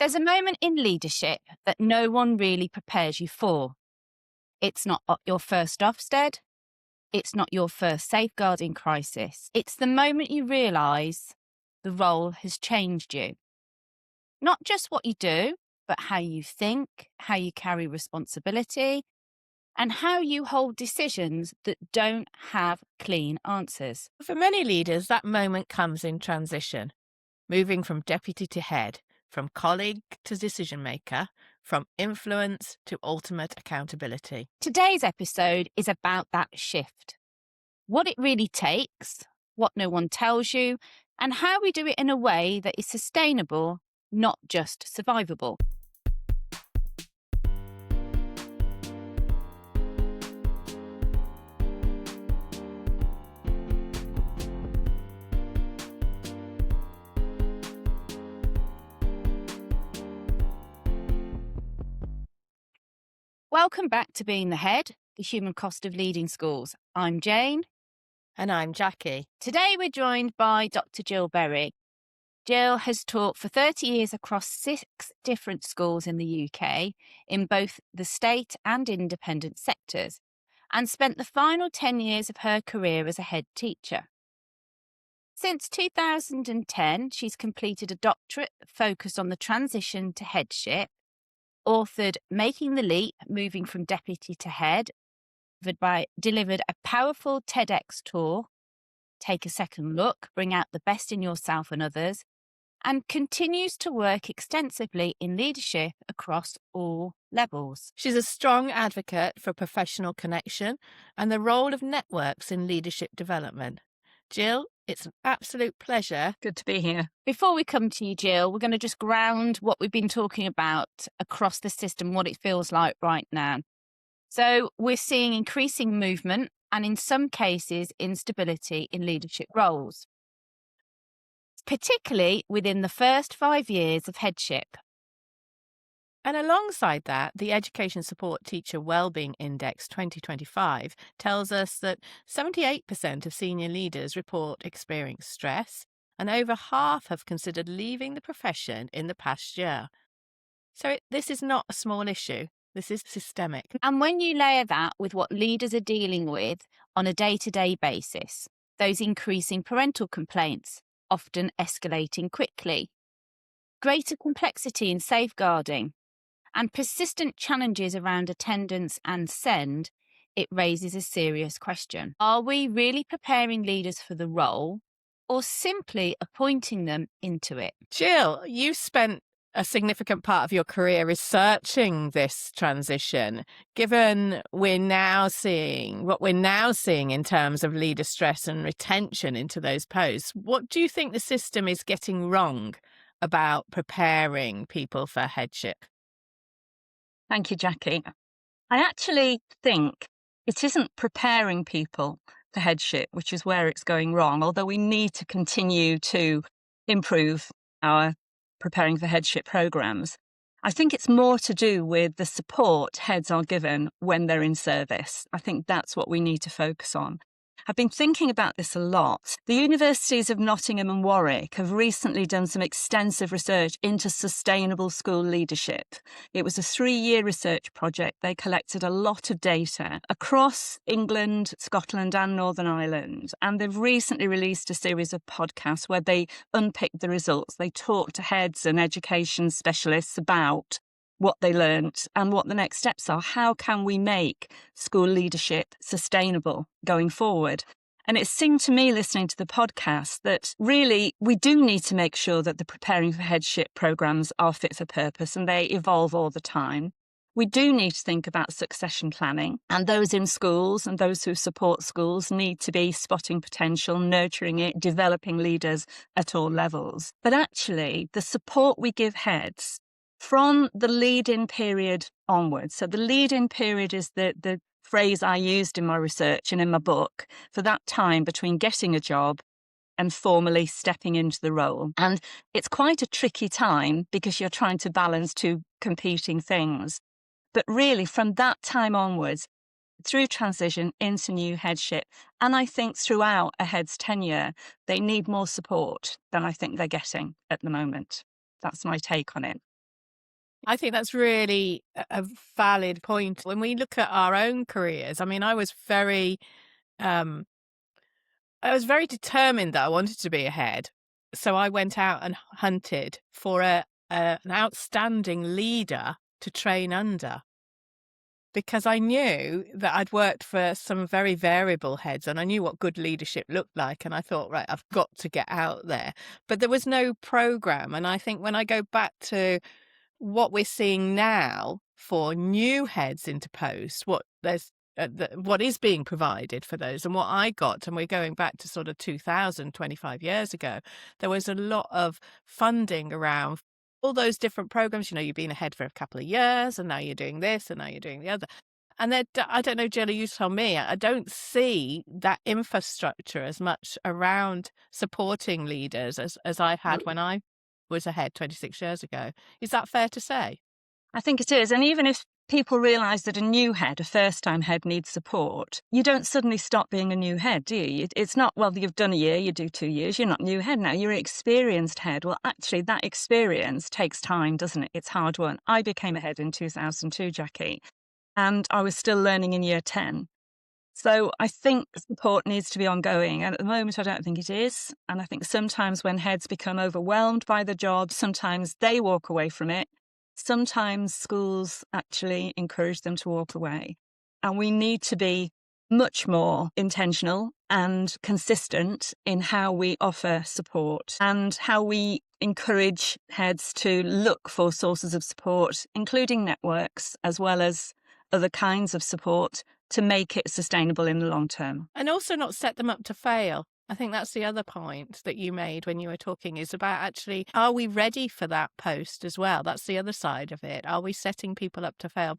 There's a moment in leadership that no one really prepares you for. It's not your first Ofsted. It's not your first safeguarding crisis. It's the moment you realise the role has changed you. Not just what you do, but how you think, how you carry responsibility, and how you hold decisions that don't have clean answers. For many leaders, that moment comes in transition, moving from deputy to head, from colleague to decision maker, from influence to ultimate accountability. Today's episode is about that shift. What it really takes, what no one tells you, and how we do it in a way that is sustainable, not just survivable. Welcome back to Being the Head, the human cost of leading schools. I'm Jane. And I'm Jacqui. Today we're joined by Dr. Jill Berry. Jill has taught for 30 years across 6 different schools in the UK in both the state and independent sectors, and spent the final 10 years of her career as a head teacher. Since 2010, she's completed a doctorate focused on the transition to headship, authored Making the Leap, Moving from Deputy to Head, delivered a powerful TEDx tour, Take a Second Look, Bring Out the Best in Yourself and Others, and continues to work extensively in leadership across all levels. She's a strong advocate for professional connection and the role of networks in leadership development. Jill, it's an absolute pleasure. Good to be here. Before we come to you, Jill, we're going to just ground what we've been talking about across the system, what it feels like right now. So we're seeing increasing movement and in some cases instability in leadership roles, particularly within the first 5 years of headship. And alongside that, the Education Support Teacher Wellbeing Index 2025 tells us that 78% of senior leaders report experiencing stress, and over half have considered leaving the profession in the past year. So this is not a small issue. This is systemic. And when you layer that with what leaders are dealing with on a day-to-day basis, those increasing parental complaints, often escalating quickly, greater complexity in safeguarding, and persistent challenges around attendance and send, it raises a serious question. Are we really preparing leaders for the role or simply appointing them into it? Jill, you spent a significant part of your career researching this transition. Given what we're now seeing in terms of leader stress and retention into those posts, what do you think the system is getting wrong about preparing people for headship? Thank you, Jacqui. I actually think it isn't preparing people for headship, which is where it's going wrong, although we need to continue to improve our preparing for headship programs. I think it's more to do with the support heads are given when they're in service. I think that's what we need to focus on. I've been thinking about this a lot. The universities of Nottingham and Warwick have recently done some extensive research into sustainable school leadership. It was a 3-year research project. They collected a lot of data across England, Scotland and Northern Ireland. And they've recently released a series of podcasts where they unpicked the results. They talked to heads and education specialists about what they learnt and what the next steps are. How can we make school leadership sustainable going forward? And it seemed to me, listening to the podcast, that really we do need to make sure that the preparing for headship programs are fit for purpose and they evolve all the time. We do need to think about succession planning, and those in schools and those who support schools need to be spotting potential, nurturing it, developing leaders at all levels. But actually, the support we give heads from the lead-in period onwards. So the lead-in period is the phrase I used in my research and in my book for that time between getting a job and formally stepping into the role. And it's quite a tricky time because you're trying to balance 2 competing things. But really, from that time onwards, through transition into new headship, and I think throughout a head's tenure, they need more support than I think they're getting at the moment. That's my take on it. I think that's really a valid point. When we look at our own careers, I mean, um, I was very determined that I wanted to be a head. So I went out and hunted for an outstanding leader to train under, because I knew that I'd worked for some very variable heads and I knew what good leadership looked like. And I thought, right, I've got to get out there. But there was no program. And I think when I go back to what we're seeing now for new heads into posts, what is being provided for those, and what I got, and we're going back to sort of 25 years ago, there was a lot of funding around all those different programs. You've been ahead for a couple of years, and now you're doing this, and now you're doing the other. And I don't know, Jill, you tell me, I don't see that infrastructure as much around supporting leaders as I had when I was ahead 26 years ago. Is that fair to say? I think it is. And even if people realise that a new head, a first-time head, needs support, you don't suddenly stop being a new head, do you? It's not, well, you've done a year, you do 2 years, you're not new head now, you're an experienced head. Well, actually, that experience takes time, doesn't it? It's hard won. I became a head in 2002, Jacqui, and I was still learning in year 10. So I think support needs to be ongoing. And at the moment, I don't think it is. And I think sometimes when heads become overwhelmed by the job, sometimes they walk away from it. Sometimes schools actually encourage them to walk away. And we need to be much more intentional and consistent in how we offer support and how we encourage heads to look for sources of support, including networks, as well as other kinds of support, to make it sustainable in the long term. And also not set them up to fail. I think that's the other point that you made when you were talking, is about actually, are we ready for that post as well? That's the other side of it. Are we setting people up to fail?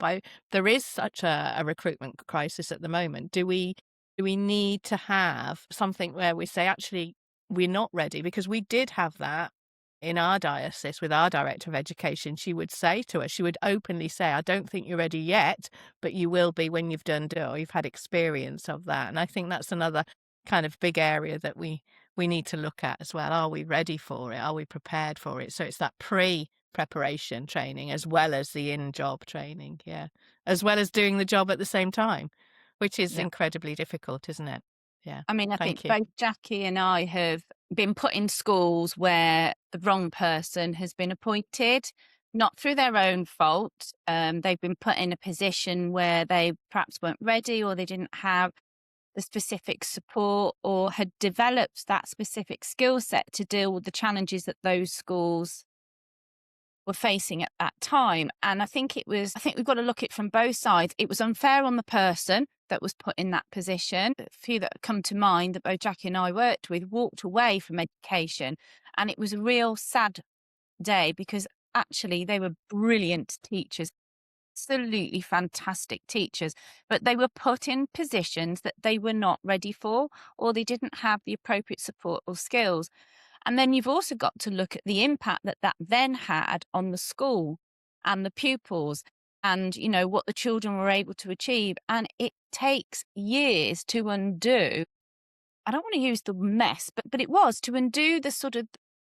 There is such a recruitment crisis at the moment. Do we need to have something where we say, actually, we're not ready? Because we did have that in our diocese with our director of education. She would say to us, she would openly say, I don't think you're ready yet, but you will be when you've or you've had experience of that. And I think that's another kind of big area that we need to look at as well. Are we ready for it? Are we prepared for it? So it's that pre-preparation training as well as the in-job training, as well as doing the job at the same time, which is incredibly difficult, isn't it? Yeah. I mean, I think both Jacqui and I have been put in schools where the wrong person has been appointed, not through their own fault. They've been put in a position where they perhaps weren't ready, or they didn't have the specific support, or had developed that specific skill set to deal with the challenges that those schools were facing at that time. And I think we've got to look at it from both sides. It was unfair on the person that was put in that position. A few that come to mind that both Jacqui and I worked with walked away from education, and it was a real sad day, because actually they were brilliant teachers, absolutely fantastic teachers, but they were put in positions that they were not ready for, or they didn't have the appropriate support or skills. And then you've also got to look at the impact that then had on the school and the pupils, and, what the children were able to achieve. And it takes years to undo. I don't want to use the mess, but it was to undo the sort of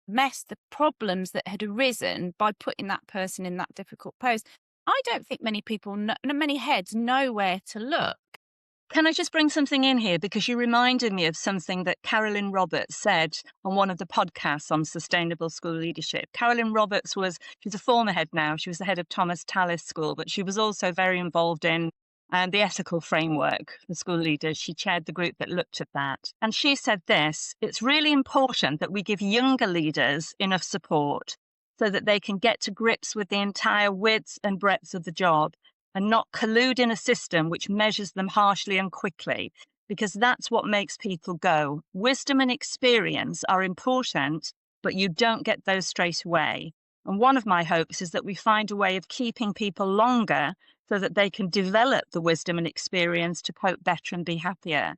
mess, the problems that had arisen by putting that person in that difficult post. I don't think many heads know where to look. Can I just bring something in here? Because you reminded me of something that Carolyn Roberts said on one of the podcasts on sustainable school leadership. Carolyn Roberts she's a former head now. She was the head of Thomas Tallis School, but she was also very involved in the ethical framework for school leaders. She chaired the group that looked at that. And she said this: it's really important that we give younger leaders enough support so that they can get to grips with the entire width and breadth of the job, and not collude in a system which measures them harshly and quickly, because that's what makes people go. Wisdom and experience are important, but you don't get those straight away. And one of my hopes is that we find a way of keeping people longer so that they can develop the wisdom and experience to cope better and be happier.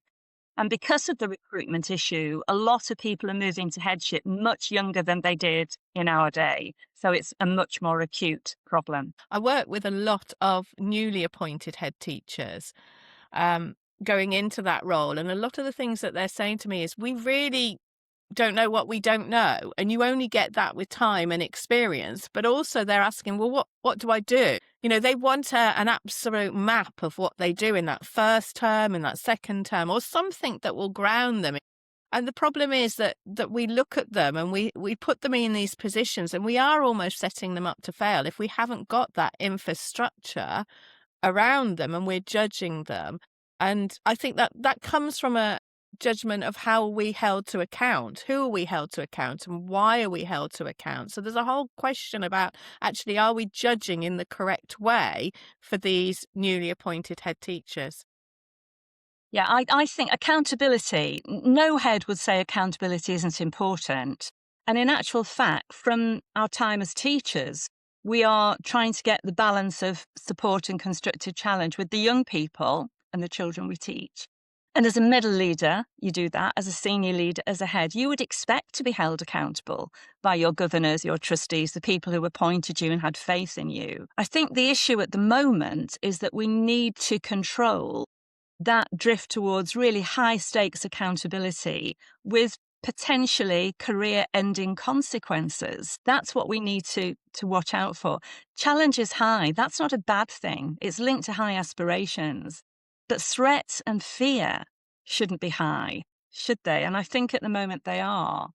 And because of the recruitment issue, a lot of people are moving to headship much younger than they did in our day. So it's a much more acute problem. I work with a lot of newly appointed head teachers going into that role. And a lot of the things that they're saying to me is, we really don't know what we don't know. And you only get that with time and experience. But also they're asking, well, what do I do? They want an absolute map of what they do in that first term, in that second term, or something that will ground them. And the problem is that we look at them and we put them in these positions and we are almost setting them up to fail if we haven't got that infrastructure around them and we're judging them. And I think that comes from a judgment of how are we held to account, who are we held to account, and why are we held to account. So there's a whole question about actually, are we judging in the correct way for these newly appointed head teachers? Yeah, I think accountability, no head would say accountability isn't important. And in actual fact, from our time as teachers, we are trying to get the balance of support and constructive challenge with the young people and the children we teach. And as a middle leader, you do that. As a senior leader, as a head, you would expect to be held accountable by your governors, your trustees, the people who appointed you and had faith in you. I think the issue at the moment is that we need to control that drift towards really high stakes accountability with potentially career ending consequences. That's what we need to watch out for. Challenge is high. That's not a bad thing. It's linked to high aspirations. But threat and fear shouldn't be high, should they? And I think at the moment they are.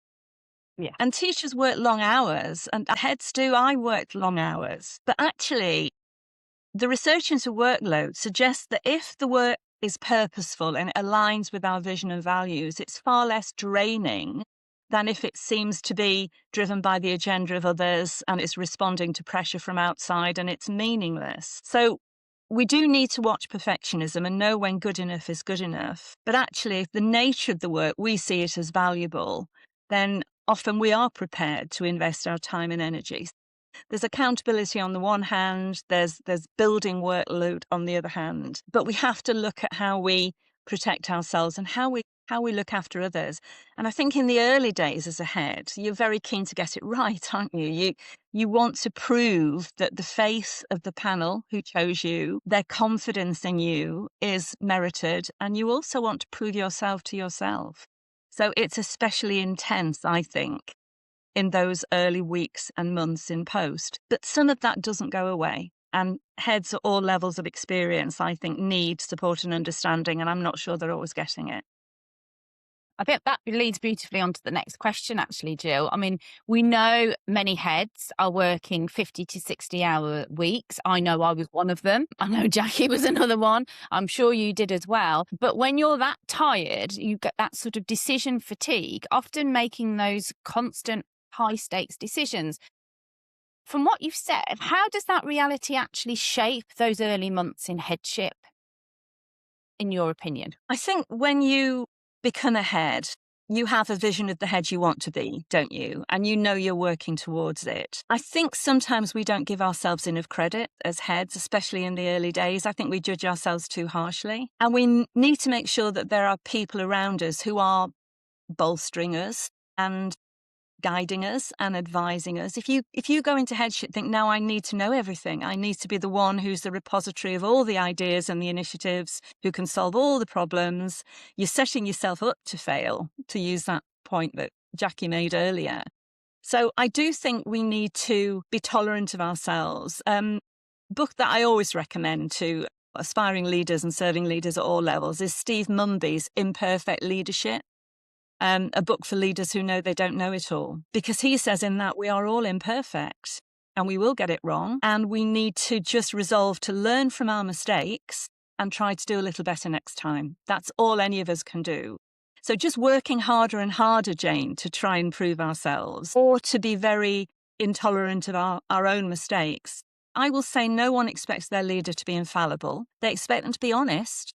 Yeah. And teachers work long hours, and heads do. I worked long hours. But actually, the research into workload suggests that if the work is purposeful and it aligns with our vision and values, it's far less draining than if it seems to be driven by the agenda of others and it's responding to pressure from outside and it's meaningless. So we do need to watch perfectionism and know when good enough is good enough. But actually, if the nature of the work, we see it as valuable, then often we are prepared to invest our time and energy. There's accountability on the one hand, there's building workload on the other hand, but we have to look at how we protect ourselves and how we look after others. And I think in the early days as a head, you're very keen to get it right, aren't you? You want to prove that the faith of the panel who chose you, their confidence in you is merited, and you also want to prove yourself to yourself. So it's especially intense, I think, in those early weeks and months in post. But some of that doesn't go away. And heads at all levels of experience, I think, need support and understanding, and I'm not sure they're always getting it. I think that leads beautifully on to the next question, actually, Jill. I mean, we know many heads are working 50 to 60-hour weeks. I know I was one of them. I know Jacqui was another one. I'm sure you did as well. But when you're that tired, you get that sort of decision fatigue, often making those constant high stakes decisions. From what you've said, how does that reality actually shape those early months in headship, in your opinion? I think when you become a head, you have a vision of the head you want to be, don't you? And you know you're working towards it. I think sometimes we don't give ourselves enough credit as heads, especially in the early days. I think we judge ourselves too harshly. And we need to make sure that there are people around us who are bolstering us and guiding us and advising us. If you go into headship, think, now I need to know everything. I need to be the one who's the repository of all the ideas and the initiatives, who can solve all the problems. You're setting yourself up to fail, to use that point that Jacqui made earlier. So I do think we need to be tolerant of ourselves. Book that I always recommend to aspiring leaders and serving leaders at all levels is Steve Mumby's Imperfect Leadership. A book for leaders who know they don't know it all. Because he says in that we are all imperfect and we will get it wrong. And we need to just resolve to learn from our mistakes and try to do a little better next time. That's all any of us can do. So just working harder and harder, Jane, to try and prove ourselves or to be very intolerant of our own mistakes. I will say no one expects their leader to be infallible. They expect them to be honest.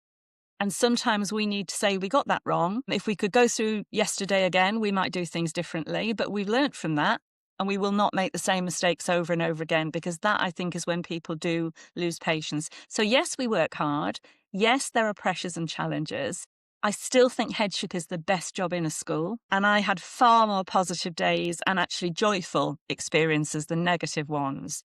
And sometimes we need to say we got that wrong. If we could go through yesterday again, we might do things differently. But we've learnt from that and we will not make the same mistakes over and over again, because that, I think, is when people do lose patience. So yes, we work hard. Yes, there are pressures and challenges. I still think headship is the best job in a school. And I had far more positive days and actually joyful experiences than negative ones.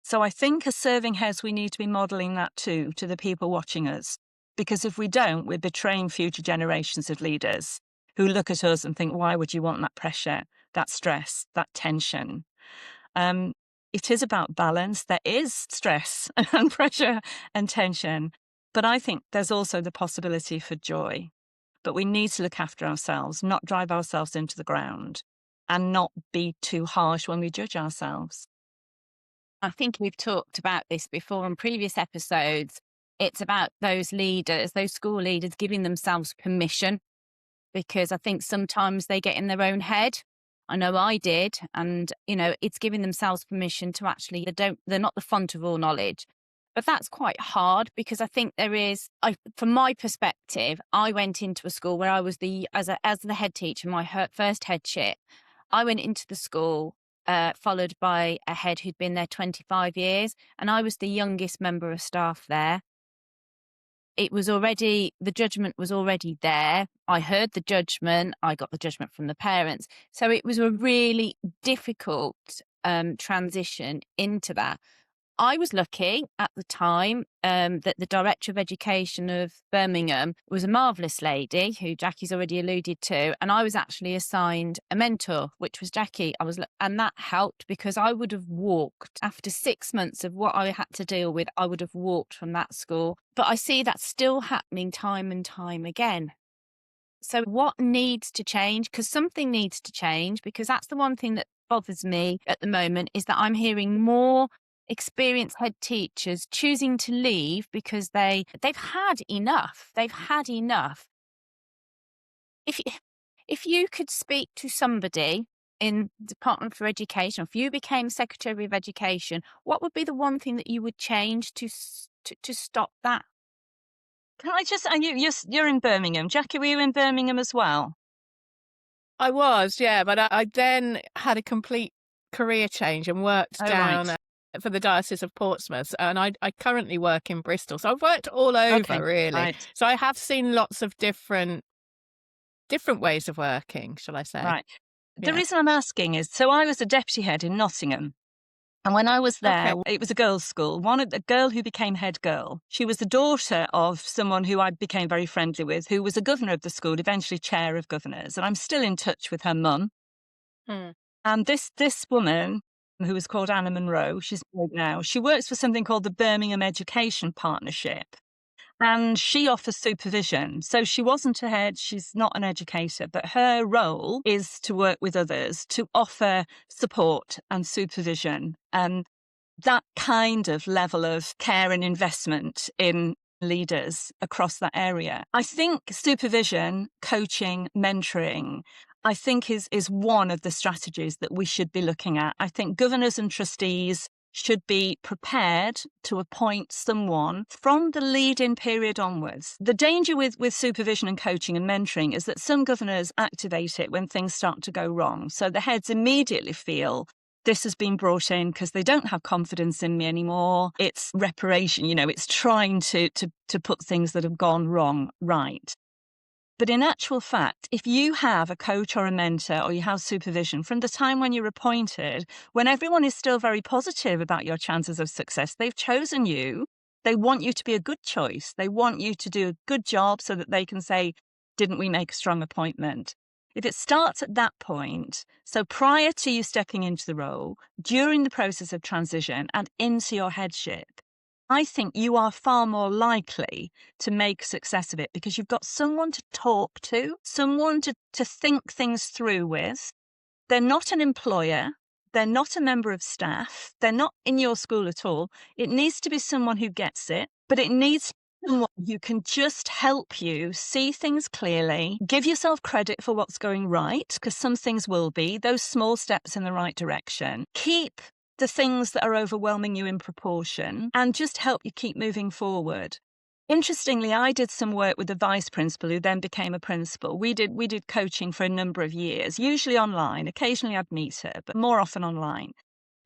So I think as serving heads, we need to be modelling that too, to the people watching us. Because if we don't, we're betraying future generations of leaders who look at us and think, why would you want that pressure, that stress, that tension? It is about balance. There is stress and pressure and tension, but I think there's also the possibility for joy. But we need to look after ourselves, not drive ourselves into the ground, and not be too harsh when we judge ourselves. I think we've talked about this before on previous episodes. It's about those leaders, those school leaders, giving themselves permission, because I think sometimes they get in their own head. I know I did. And, it's giving themselves permission to actually, they're not the font of all knowledge. But that's quite hard, because I think from my perspective, I went into a school where I was as the head teacher, my first headship. I went into the school, followed by a head who'd been there 25 years, and I was the youngest member of staff there. The judgment was already there. I heard the judgment. I got the judgment from the parents. So it was a really difficult transition into that. I was lucky at the time that the Director of Education of Birmingham was a marvellous lady who Jacqui's already alluded to, and I was actually assigned a mentor, which was Jacqui. And that helped, because I would have walked after 6 months of what I had to deal with. I would have walked from that school, but I see that still happening time and time again. So what needs to change? Because something needs to change, because that's the one thing that bothers me at the moment, is that I'm hearing more experienced head teachers choosing to leave because they've had enough. They've had enough. If you could speak to somebody in the Department for Education, if you became Secretary of Education, what would be the one thing that you would change to stop that? Can I just, you're in Birmingham. Jacqui, were you in Birmingham as well? I was, yeah, but I then had a complete career change and worked down for the Diocese of Portsmouth, and I currently work in Bristol. So I've worked all over, really. Right. So I have seen lots of different ways of working, shall I say. Right. The reason I'm asking is, so I was a deputy head in Nottingham. And when I was there, It was a girls' school. The girl who became head girl, she was the daughter of someone who I became very friendly with, who was a governor of the school, eventually chair of governors. And I'm still in touch with her mum. And this woman, who was called Anna Monroe, she's married now, she works for something called the Birmingham Education Partnership. And she offers supervision. So she wasn't a head, she's not an educator, but her role is to work with others to offer support and supervision. And that kind of level of care and investment in leaders across that area. I think supervision, coaching, mentoring, I think is one of the strategies that we should be looking at. I think governors and trustees should be prepared to appoint someone from the lead-in period onwards. The danger with supervision and coaching and mentoring is that some governors activate it when things start to go wrong. So the heads immediately feel this has been brought in because they don't have confidence in me anymore. It's reparation, it's trying to put things that have gone wrong right. But in actual fact, if you have a coach or a mentor, or you have supervision from the time when you're appointed, when everyone is still very positive about your chances of success, they've chosen you, they want you to be a good choice. They want you to do a good job so that they can say, didn't we make a strong appointment? If it starts at that point, so prior to you stepping into the role, during the process of transition and into your headship, I think you are far more likely to make success of it because you've got someone to talk to, someone to think things through with. They're not an employer. They're not a member of staff. They're not in your school at all. It needs to be someone who gets it, but it needs someone who can just help you see things clearly, give yourself credit for what's going right, because some things will be, those small steps in the right direction. Keep the things that are overwhelming you in proportion, and just help you keep moving forward. Interestingly, I did some work with the vice principal who then became a principal. We did coaching for a number of years, usually online. Occasionally I'd meet her, but more often online.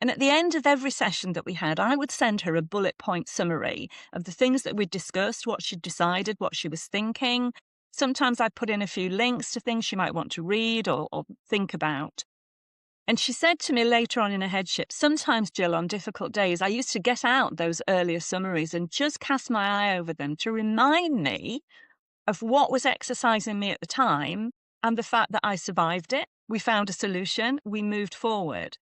And at the end of every session that we had, I would send her a bullet point summary of the things that we'd discussed, what she'd decided, what she was thinking. Sometimes I'd put in a few links to things she might want to read or think about. And she said to me later on in a headship, sometimes, Jill, on difficult days, I used to get out those earlier summaries and just cast my eye over them to remind me of what was exercising me at the time and the fact that I survived it. We found a solution, we moved forward.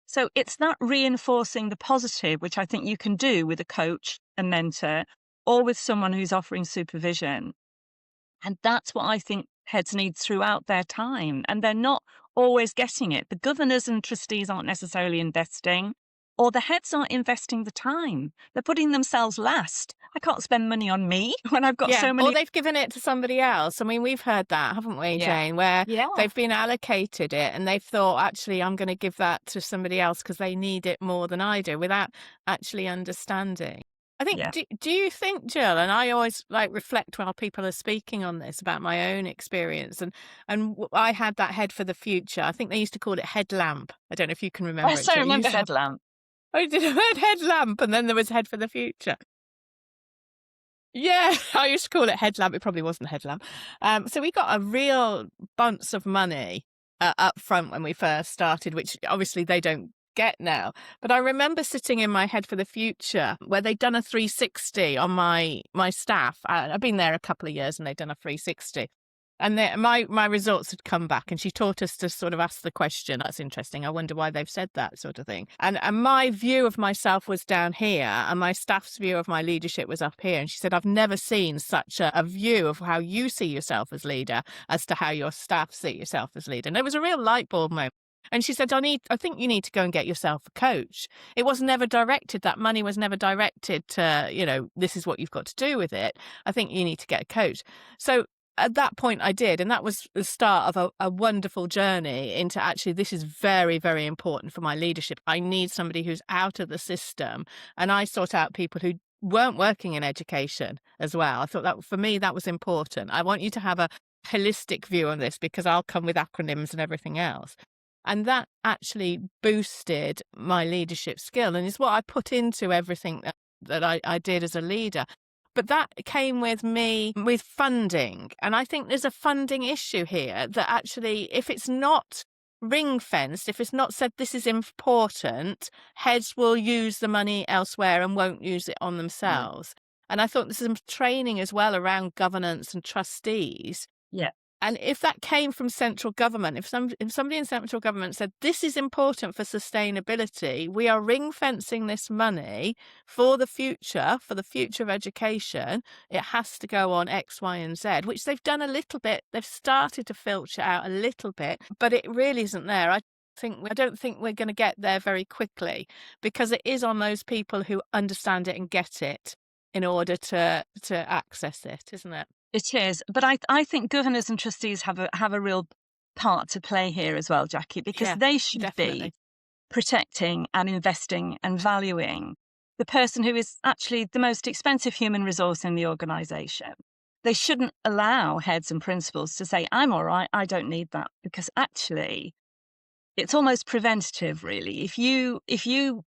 So it's that reinforcing the positive, which I think you can do with a coach, a mentor, or with someone who's offering supervision. And that's what I think heads need throughout their time. And they're not always getting it. The governors and trustees aren't necessarily investing, or the heads aren't investing the time. They're putting themselves last. I can't spend money on me when I've got so many. Or they've given it to somebody else. I mean, we've heard that, haven't we, Jane, where they've been allocated it and they've thought, actually, I'm going to give that to somebody else because they need it more than I do, without actually understanding. I think, do you think, Jill, and I always reflect while people are speaking on this about my own experience, and I had that head for the future. I think they used to call it headlamp. I don't know if you can remember it. I remember headlamp. I did a headlamp, and then there was head for the future. Yeah, I used to call it headlamp. It probably wasn't headlamp. So we got a real bunch of money up front when we first started, which obviously they don't get now. But I remember sitting in my head for the future where they'd done a 360 on my staff. I've been there a couple of years and they'd done a 360. And my results had come back, and she taught us to sort of ask the question, that's interesting, I wonder why they've said that, sort of thing. And my view of myself was down here, and my staff's view of my leadership was up here. And she said, I've never seen such a view of how you see yourself as leader as to how your staff see yourself as leader. And it was a real light bulb moment. And she said, I think you need to go and get yourself a coach. It was never directed. That money was never directed to, this is what you've got to do with it. I think you need to get a coach. So at that point I did, and that was the start of a wonderful journey into actually this is very, very important for my leadership. I need somebody who's out of the system, and I sought out people who weren't working in education as well. I thought that for me that was important. I want you to have a holistic view on this because I'll come with acronyms and everything else. And that actually boosted my leadership skill, and is what I put into everything that I did as a leader. But that came with me with funding. And I think there's a funding issue here that actually, if it's not ring fenced, if it's not said this is important, heads will use the money elsewhere and won't use it on themselves. And I thought there's some training as well around governance and trustees. Yeah. And if that came from central government, if somebody in central government said, this is important for sustainability, we are ring fencing this money for the future of education, it has to go on X, Y, and Z, which they've done a little bit. They've started to filter out a little bit, but it really isn't there. I don't think we're going to get there very quickly, because it is on those people who understand it and get it in order to access it, isn't it? It is, but I think governors and trustees have a real part to play here as well, Jacqui, because they should be protecting and investing and valuing the person who is actually the most expensive human resource in the organisation. They shouldn't allow heads and principals to say, I'm all right, I don't need that, because actually it's almost preventative, really. If you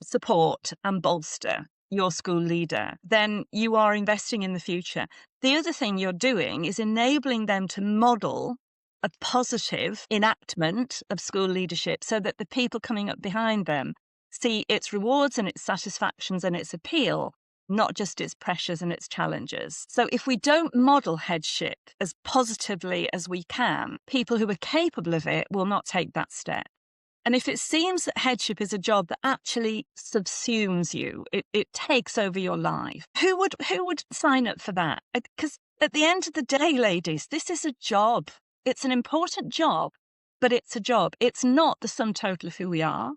support and bolster your school leader, then you are investing in the future. The other thing you're doing is enabling them to model a positive enactment of school leadership so that the people coming up behind them see its rewards and its satisfactions and its appeal, not just its pressures and its challenges. So if we don't model headship as positively as we can, people who are capable of it will not take that step. And if it seems that headship is a job that actually subsumes you, it takes over your life, who would sign up for that? Because at the end of the day, ladies, this is a job. It's an important job, but it's a job. It's not the sum total of who we are.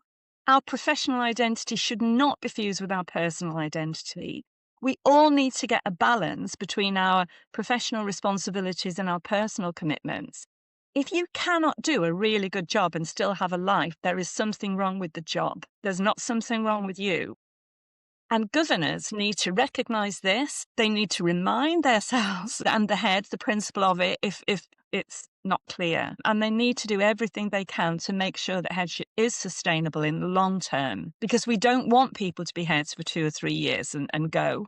Our professional identity should not be fused with our personal identity. We all need to get a balance between our professional responsibilities and our personal commitments. If you cannot do a really good job and still have a life, there is something wrong with the job. There's not something wrong with you. And governors need to recognise this. They need to remind themselves and the head, the principle of it, if it's not clear. And they need to do everything they can to make sure that headship is sustainable in the long term, because we don't want people to be heads for 2 or 3 years and go.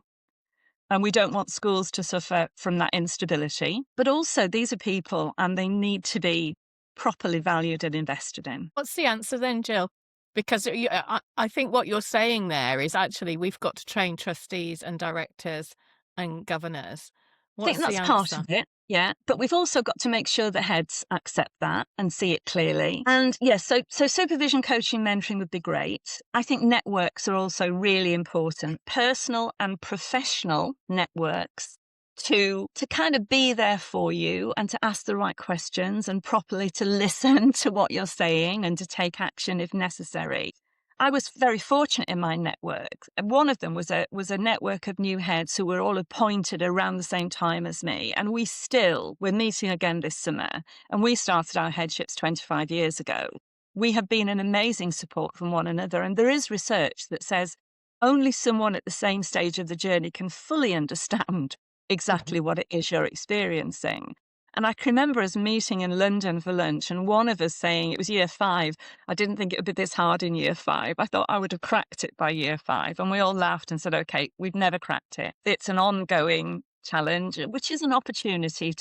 And we don't want schools to suffer from that instability. But also, these are people and they need to be properly valued and invested in. What's the answer then, Jill? Because I think what you're saying there is actually we've got to train trustees and directors and governors. I think What's the that's part answer? of it. Yeah. But we've also got to make sure the heads accept that and see it clearly. And yes, so supervision, coaching, mentoring would be great. I think networks are also really important, personal and professional networks to kind of be there for you and to ask the right questions and properly to listen to what you're saying and to take action if necessary. I was very fortunate in my network. And one of them was a network of new heads who were all appointed around the same time as me. And we're meeting again this summer. And we started our headships 25 years ago. We have been an amazing support from one another. And there is research that says only someone at the same stage of the journey can fully understand exactly what it is you're experiencing. And I can remember us meeting in London for lunch and one of us saying, it was year 5, I didn't think it would be this hard in year 5. I thought I would have cracked it by year 5. And we all laughed and said, okay, we've never cracked it. It's an ongoing challenge, which is an opportunity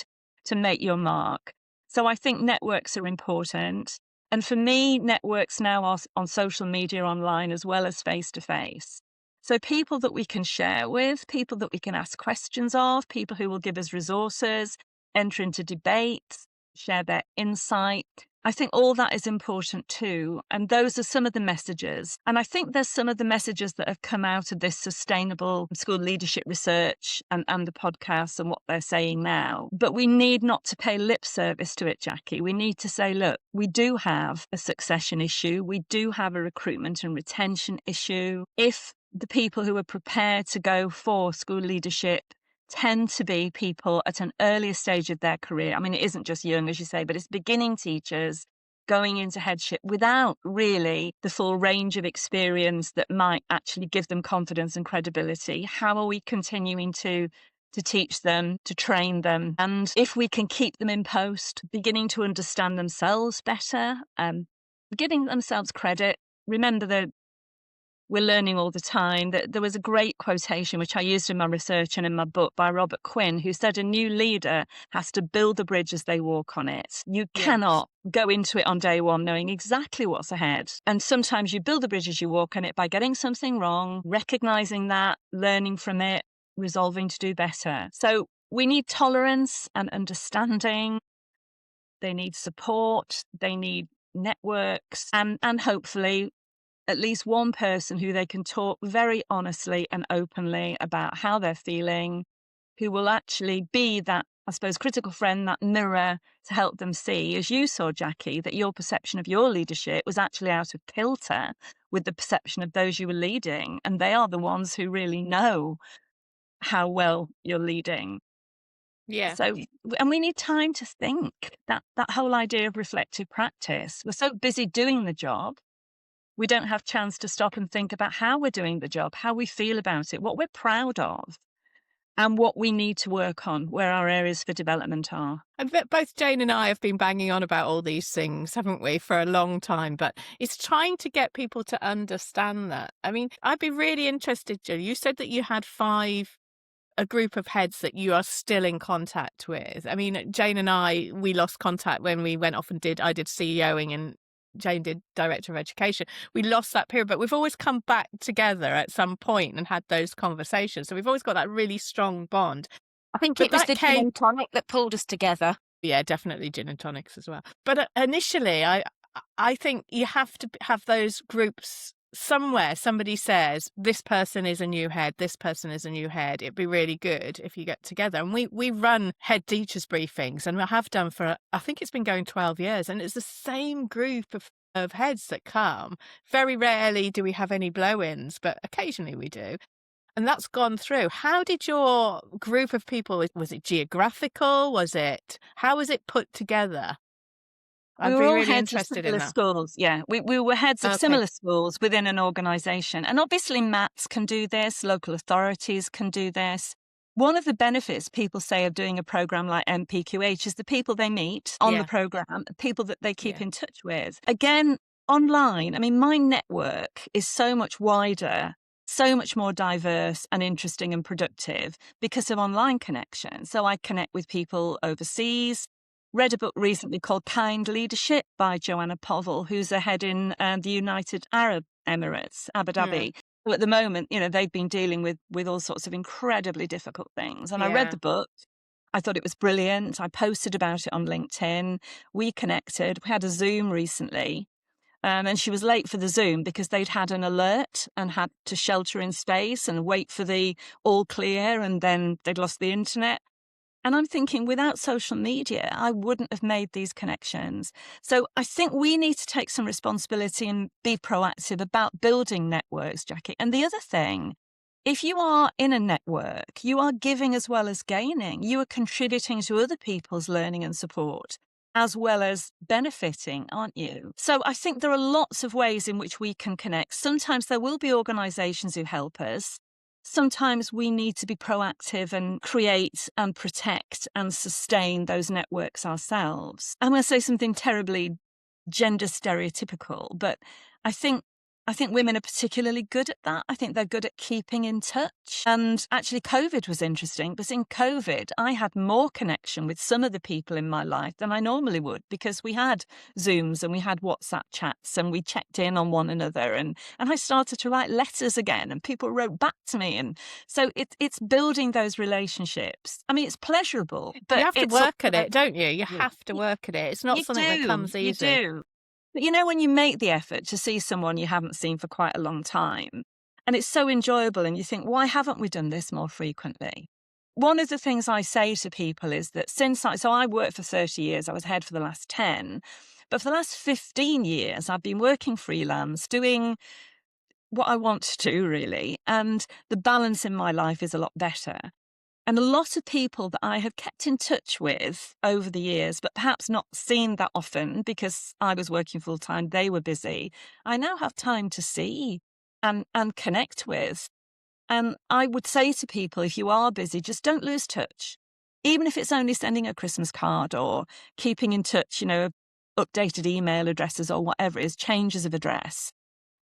to make your mark. So I think networks are important. And for me, networks now are on social media, online, as well as face-to-face. So people that we can share with, people that we can ask questions of, people who will give us resources, enter into debates, share their insight. I think all that is important too. And those are some of the messages. And I think there's some of the messages that have come out of this sustainable school leadership research and the podcasts and what they're saying now. But we need not to pay lip service to it, Jacqui. We need to say, look, we do have a succession issue. We do have a recruitment and retention issue. If the people who are prepared to go for school leadership tend to be people at an earlier stage of their career. I mean, it isn't just young, as you say, but it's beginning teachers going into headship without really the full range of experience that might actually give them confidence and credibility. How are we continuing to teach them, to train them? And if we can keep them in post, beginning to understand themselves better, giving themselves credit. Remember that we're learning all the time. There was a great quotation, which I used in my research and in my book, by Robert Quinn, who said a new leader has to build the bridge as they walk on it. You cannot go into it on day one knowing exactly what's ahead. And sometimes you build the bridge as you walk on it by getting something wrong, recognizing that, learning from it, resolving to do better. So we need tolerance and understanding. They need support. They need networks and hopefully at least one person who they can talk very honestly and openly about how they're feeling, who will actually be that, I suppose, critical friend, that mirror to help them see, as you saw, Jacqui, that your perception of your leadership was actually out of kilter with the perception of those you were leading. And they are the ones who really know how well you're leading. Yeah. So, and we need time to think. That whole idea of reflective practice. We're so busy doing the job. We don't have chance to stop and think about how we're doing the job, how we feel about it, what we're proud of, and what we need to work on, where our areas for development are. And both Jane and I have been banging on about all these things, haven't we, for a long time? But it's trying to get people to understand that. I mean, I'd be really interested, Jill. You said that you had a group of heads that you are still in contact with. I mean, Jane and I, we lost contact when we went off and I did CEOing and Jane did Director of Education. We lost that period, but we've always come back together at some point and had those conversations. So we've always got that really strong bond. I think it was the gin and tonic that pulled us together. Yeah, definitely gin and tonics as well. But initially, I think you have to have those groups somewhere. Somebody says, this person is a new head, this person is a new head. It'd be really good if you get together. And we run head teachers briefings, and we have done for, I think it's been going 12 years. And it's the same group of heads that come. Very rarely do we have any blow-ins, but occasionally we do. And that's gone through. How did your group of people, was it geographical? How was it put together? We were all really heads of similar schools. Yeah, we were heads of similar schools within an organisation. And obviously MATs can do this, local authorities can do this. One of the benefits people say of doing a programme like MPQH is the people they meet on the programme, people that they keep in touch with. Again, online, I mean, my network is so much wider, so much more diverse and interesting and productive because of online connection. So I connect with people overseas. Read a book recently called Kind Leadership by Joanna Povell, who's a head in the United Arab Emirates, Abu Dhabi. So at the moment, they've been dealing with all sorts of incredibly difficult things. And I read the book I thought it was brilliant. I posted about it on LinkedIn. We connected. We had a Zoom recently. And she was late for the Zoom because they'd had an alert and had to shelter in space and wait for the all clear, and then they'd lost the internet. And I'm thinking, without social media, I wouldn't have made these connections. So I think we need to take some responsibility and be proactive about building networks, Jacqui. And the other thing, if you are in a network, you are giving as well as gaining. You are contributing to other people's learning and support, as well as benefiting, aren't you? So I think there are lots of ways in which we can connect. Sometimes there will be organisations who help us. Sometimes we need to be proactive and create and protect and sustain those networks ourselves. I'm going to say something terribly gender stereotypical, but I think women are particularly good at that. I think they're good at keeping in touch. And actually, COVID was interesting, because in COVID, I had more connection with some of the people in my life than I normally would, because we had Zooms and we had WhatsApp chats and we checked in on one another. And I started to write letters again, and people wrote back to me. And so it's building those relationships. I mean, it's pleasurable, but you have to work at it, don't you? You have to work at it. It's not something that comes easy. You do. But you know, when you make the effort to see someone you haven't seen for quite a long time, and it's so enjoyable, and you think, why haven't we done this more frequently? One of the things I say to people is that so I worked for 30 years, I was head for the last 10, but for the last 15 years, I've been working freelance, doing what I want to do, really, and the balance in my life is a lot better. And a lot of people that I have kept in touch with over the years, but perhaps not seen that often because I was working full time, they were busy, I now have time to see and connect with. And I would say to people, if you are busy, just don't lose touch. Even if it's only sending a Christmas card or keeping in touch, updated email addresses or whatever it is, changes of address.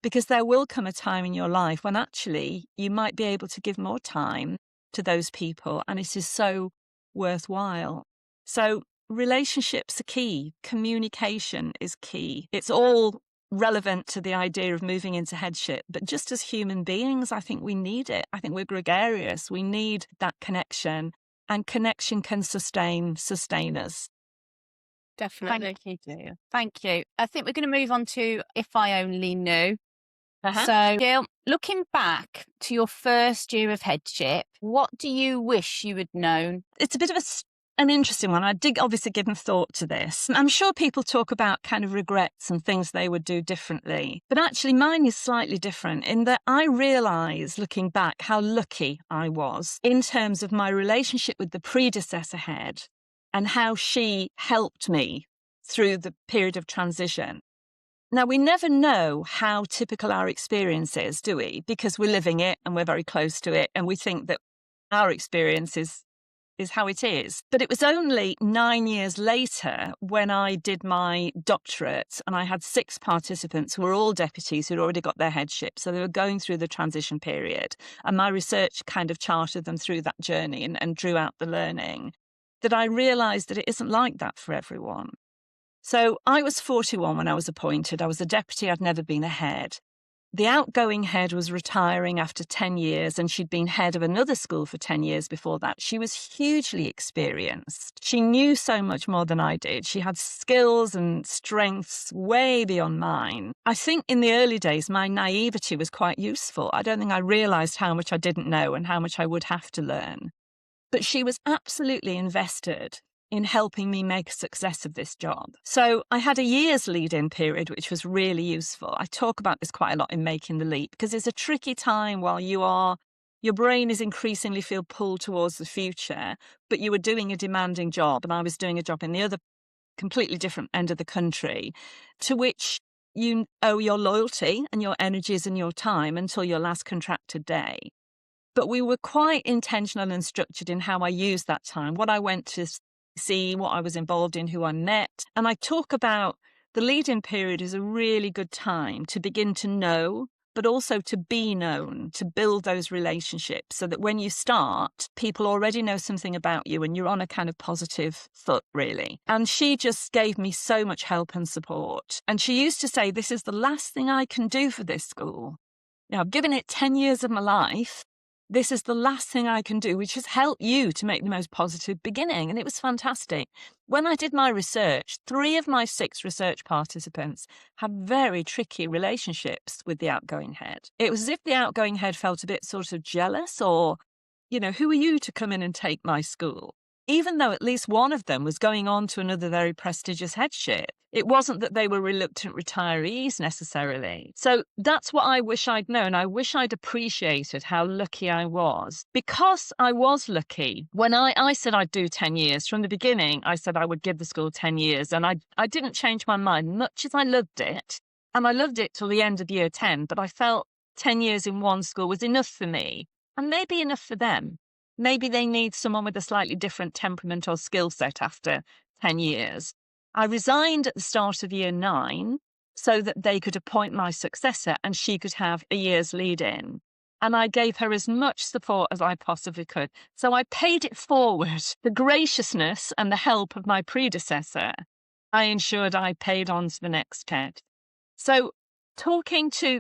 Because there will come a time in your life when actually you might be able to give more time to those people, and it is so worthwhile. So relationships are key. Communication is key. It's all relevant to the idea of moving into headship, but just as human beings, I think we need it. I think we're gregarious. We need that connection, and connection can sustain us. Definitely. Thank you, Jill. Thank you. I think we're going to move on to If I Only Knew. Uh-huh. So, Jill, looking back to your first year of headship, what do you wish you had known? It's a bit of an interesting one. I did obviously give thought to this. I'm sure people talk about kind of regrets and things they would do differently. But actually, mine is slightly different in that I realise, looking back, how lucky I was in terms of my relationship with the predecessor head and how she helped me through the period of transition. Now, we never know how typical our experience is, do we? Because we're living it and we're very close to it, and we think that our experience is how it is. But it was only 9 years later when I did my doctorate, and I had 6 participants who were all deputies who'd already got their headship. So they were going through the transition period. And my research kind of charted them through that journey and drew out the learning, that I realised that it isn't like that for everyone. So I was 41 when I was appointed. I was a deputy. I'd never been a head. The outgoing head was retiring after 10 years, and she'd been head of another school for 10 years before that. She was hugely experienced. She knew so much more than I did. She had skills and strengths way beyond mine. I think in the early days, my naivety was quite useful. I don't think I realised how much I didn't know and how much I would have to learn. But she was absolutely invested in helping me make a success of this job. So I had a year's lead-in period, which was really useful. I talk about this quite a lot in Making the Leap, because it's a tricky time while your brain is increasingly feel pulled towards the future, but you were doing a demanding job, and I was doing a job in the other completely different end of the country, to which you owe your loyalty and your energies and your time until your last contracted day. But we were quite intentional and structured in how I used that time, what I went to see, what I was involved in, who I met. And I talk about the lead-in period is a really good time to begin to know, but also to be known, to build those relationships so that when you start, people already know something about you and you're on a kind of positive foot, really. And she just gave me so much help and support. And she used to say, this is the last thing I can do for this school. I've given it 10 years of my life. this is the last thing I can do, which is help you to make the most positive beginning. And it was fantastic. When I did my research, 3 of my 6 research participants had very tricky relationships with the outgoing head. It was as if the outgoing head felt a bit sort of jealous or, who are you to come in and take my school? Even though at least one of them was going on to another very prestigious headship. It wasn't that they were reluctant retirees necessarily. So that's what I wish I'd known. I wish I'd appreciated how lucky I was. Because I was lucky, when I said I'd do 10 years, from the beginning, I said I would give the school 10 years. And I didn't change my mind, much as I loved it. And I loved it till the end of year 10, but I felt 10 years in one school was enough for me and maybe enough for them. Maybe they need someone with a slightly different temperament or skill set after 10 years. I resigned at the start of year 9 so that they could appoint my successor and she could have a year's lead in. And I gave her as much support as I possibly could. So I paid it forward. The graciousness and the help of my predecessor, I ensured I paid on to the next head. So talking to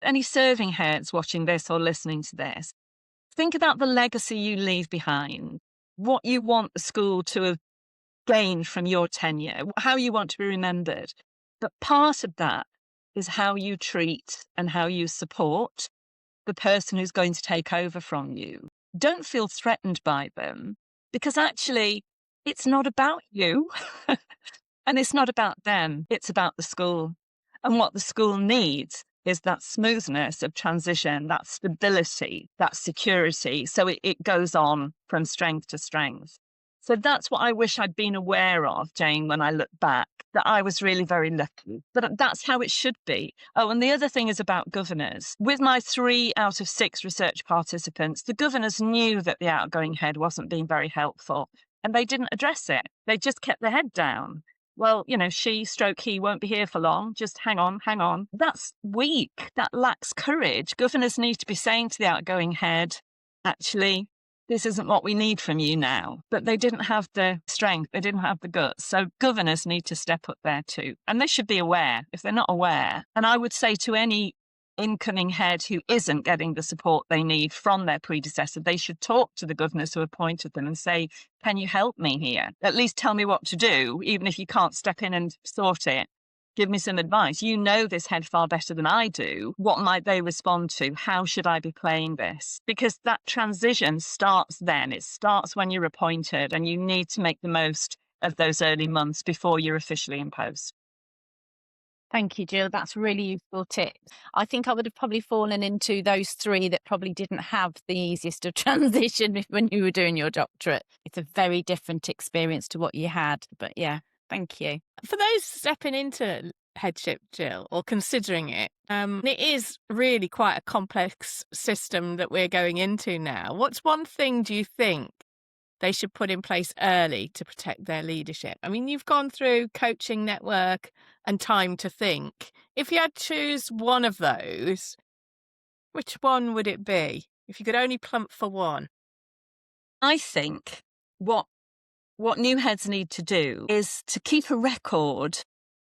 any serving heads watching this or listening to this, think about the legacy you leave behind, what you want the school to have gained from your tenure, how you want to be remembered. But part of that is how you treat and how you support the person who's going to take over from you. Don't feel threatened by them, because actually it's not about you and it's not about them. It's about the school. And what the school needs is that smoothness of transition, that stability, that security. So it goes on from strength to strength. So that's what I wish I'd been aware of, Jane, when I look back, that I was really very lucky. But that's how it should be. Oh, and the other thing is about governors. With my 3 out of 6 research participants, the governors knew that the outgoing head wasn't being very helpful, and they didn't address it. They just kept their head down. Well, he won't be here for long. Just hang on. That's weak. That lacks courage. Governors need to be saying to the outgoing head, actually, this isn't what we need from you now. But they didn't have the strength. They didn't have the guts. So governors need to step up there too. And they should be aware if they're not aware. And I would say to any incoming head who isn't getting the support they need from their predecessor, they should talk to the governors who appointed them and say, can you help me here? At least tell me what to do, even if you can't step in and sort it. Give me some advice. You know this head far better than I do. What might they respond to? How should I be playing this? Because that transition starts then. It starts when you're appointed, and you need to make the most of those early months before you're officially in post. Thank you, Jill. That's really useful tips. I think I would have probably fallen into those 3 that probably didn't have the easiest of transition when you were doing your doctorate. It's a very different experience to what you had. But yeah, thank you. For those stepping into headship, Jill, or considering it, it is really quite a complex system that we're going into now. What's one thing do you think they should put in place early to protect their leadership? I mean, you've gone through coaching network and time to think. If you had to choose one of those, which one would it be? If you could only plump for one. I think what new heads need to do is to keep a record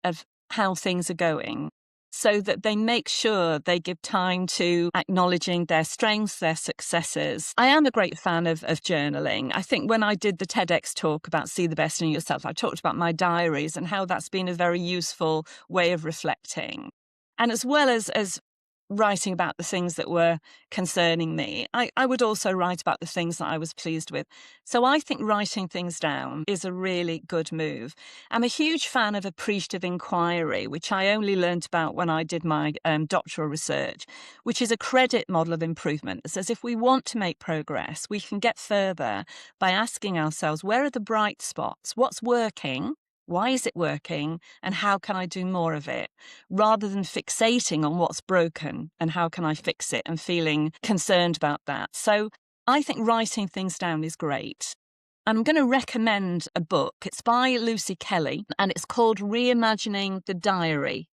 of how things are going, so that they make sure they give time to acknowledging their strengths, their successes. I am a great fan of journaling. I think when I did the TEDx talk about See the Best in Yourself, I talked about my diaries and how that's been a very useful way of reflecting. And as well as writing about the things that were concerning me, I would also write about the things that I was pleased with. So I think writing things down is a really good move. I'm a huge fan of appreciative inquiry, which I only learnt about when I did my doctoral research, which is a credit model of improvement. It says if we want to make progress, we can get further by asking ourselves, where are the bright spots? What's working? Why is it working? And how can I do more of it? Rather than fixating on what's broken and how can I fix it and feeling concerned about that. So I think writing things down is great. I'm going to recommend a book. It's by Lucy Kelly and it's called Reimagining the Diary.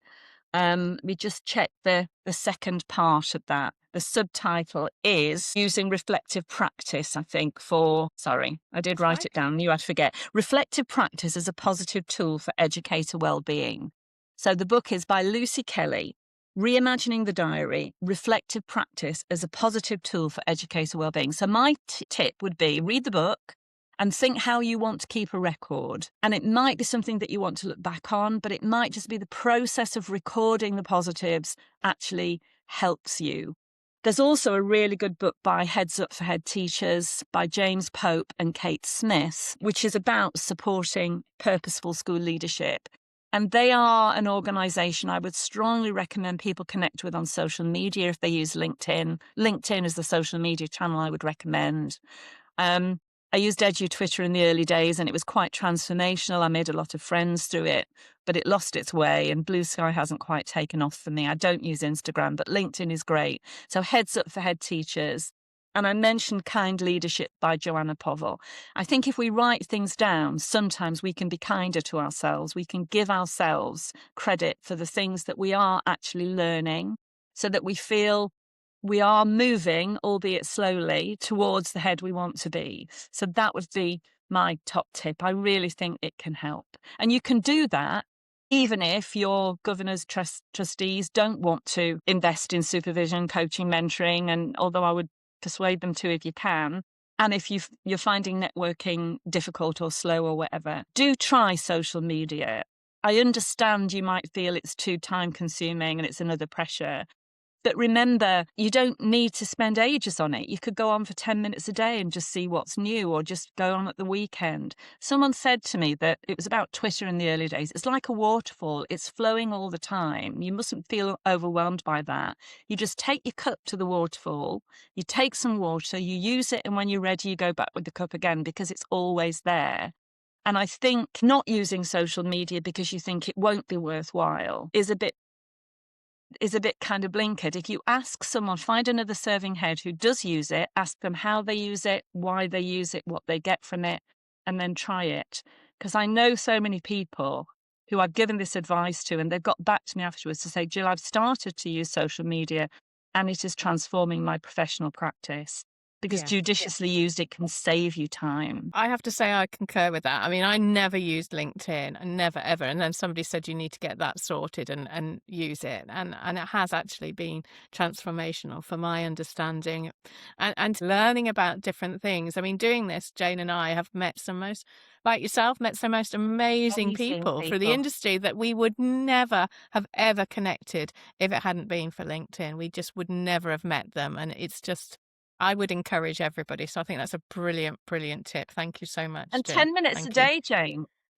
We just check the second part of that. The subtitle is Using Reflective Practice, I think, I did write it down, knew I'd forget. Reflective Practice is a positive tool for educator wellbeing. So the book is by Lucy Kelly reimagining the diary, reflective practice as a positive tool for educator wellbeing. So my tip would be read the book and think how you want to keep a record. And it might be something that you want to look back on, but it might just be the process of recording the positives actually helps you. There's also a really good book by Headship for Head Teachers by James Pope and Kate Smith, which is about supporting purposeful school leadership. And they are an organisation I would strongly recommend people connect with on social media if they use LinkedIn. LinkedIn is the social media channel I would recommend. I used Twitter in the early days and it was quite transformational. I made a lot of friends through it, but it lost its way and Blue Sky hasn't quite taken off for me. I don't use Instagram, but LinkedIn is great. So Headship for Head Teachers. And I mentioned Kind Leadership by Joanna Povell. I think if we write things down, sometimes we can be kinder to ourselves. We can give ourselves credit for the things that we are actually learning so that we feel we are moving, albeit slowly, towards the head we want to be. So that would be my top tip. I really think it can help. And you can do that even if your governors, trustees don't want to invest in supervision, coaching, mentoring, and although I would persuade them to if you can. And if you're finding networking difficult or slow or whatever, do try social media. I understand you might feel it's too time consuming and it's another pressure. But remember, you don't need to spend ages on it. You could go on for 10 minutes a day and just see what's new or just go on at the weekend. Someone said to me that it was about Twitter in the early days. It's like a waterfall. It's flowing all the time. You mustn't feel overwhelmed by that. You just take your cup to the waterfall, you take some water, you use it, and when you're ready, you go back with the cup again because it's always there. And I think not using social media because you think it won't be worthwhile is a bit kind of blinkered. If you ask someone, find another serving head who does use it, ask them how they use it, why they use it, what they get from it, and then try it. Because I know so many people who I've given this advice to, and they've got back to me afterwards to say, Jill, I've started to use social media and it is transforming my professional practice. Because judiciously used, it can save you time. I have to say I concur with that. I mean, I never used LinkedIn, never, ever. And then somebody said you need to get that sorted and use it. And it has actually been transformational for my understanding and learning about different things. I mean, doing this, Jane and I have met some most, like yourself, met some most amazing people through the industry that we would never have ever connected if it hadn't been for LinkedIn. We just would never have met them. And it's just... I would encourage everybody. So I think that's a brilliant, brilliant tip. Thank you so much. And Jill. 10 minutes a day,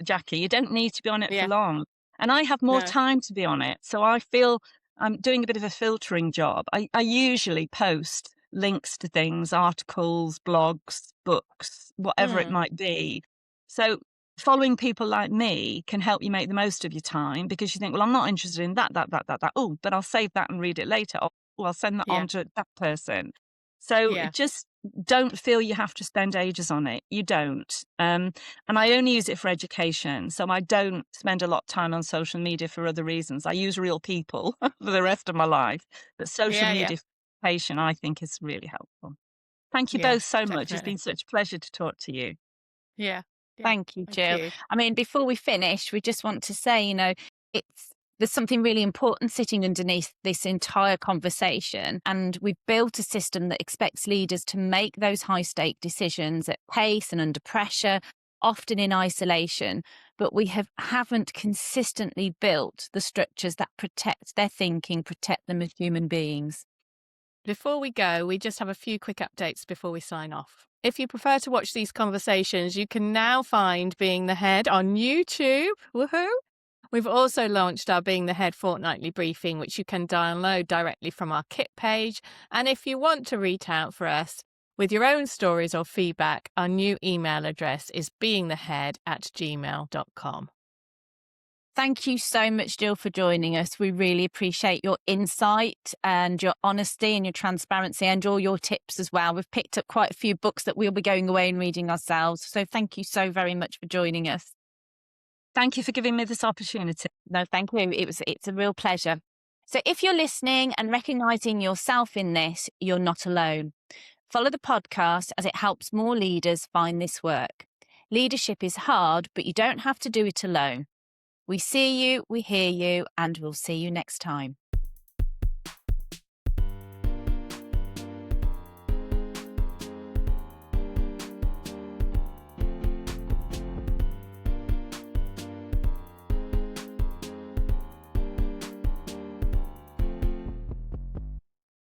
Jacqui, you don't need to be on it for long. And I have more time to be on it. So I feel I'm doing a bit of a filtering job. I usually post links to things, articles, blogs, books, whatever it might be. So following people like me can help you make the most of your time because you think, well, I'm not interested in that. Oh, but I'll save that and read it later. Oh, I'll send that on to that person. So just don't feel you have to spend ages on it. You don't. And I only use it for education. So I don't spend a lot of time on social media for other reasons. I use real people for the rest of my life. But social media for education, I think, is really helpful. Thank you both so much. It's been such a pleasure to talk to you. Thank you, Jill. I mean, before we finish, we just want to say, there's something really important sitting underneath this entire conversation. And we've built a system that expects leaders to make those high stake decisions at pace and under pressure, often in isolation. But we haven't consistently built the structures that protect their thinking, protect them as human beings. Before we go, we just have a few quick updates before we sign off. If you prefer to watch these conversations, you can now find Being the Head on YouTube. Woohoo! We've also launched our Being the Head fortnightly briefing, which you can download directly from our kit page. And if you want to reach out for us with your own stories or feedback, our new email address is beingthehead@gmail.com. Thank you so much, Jill, for joining us. We really appreciate your insight and your honesty and your transparency and all your tips as well. We've picked up quite a few books that we'll be going away and reading ourselves. So thank you so very much for joining us. Thank you for giving me this opportunity. No, thank you. It's a real pleasure. So if you're listening and recognising yourself in this, you're not alone. Follow the podcast as it helps more leaders find this work. Leadership is hard, but you don't have to do it alone. We see you, we hear you, and we'll see you next time.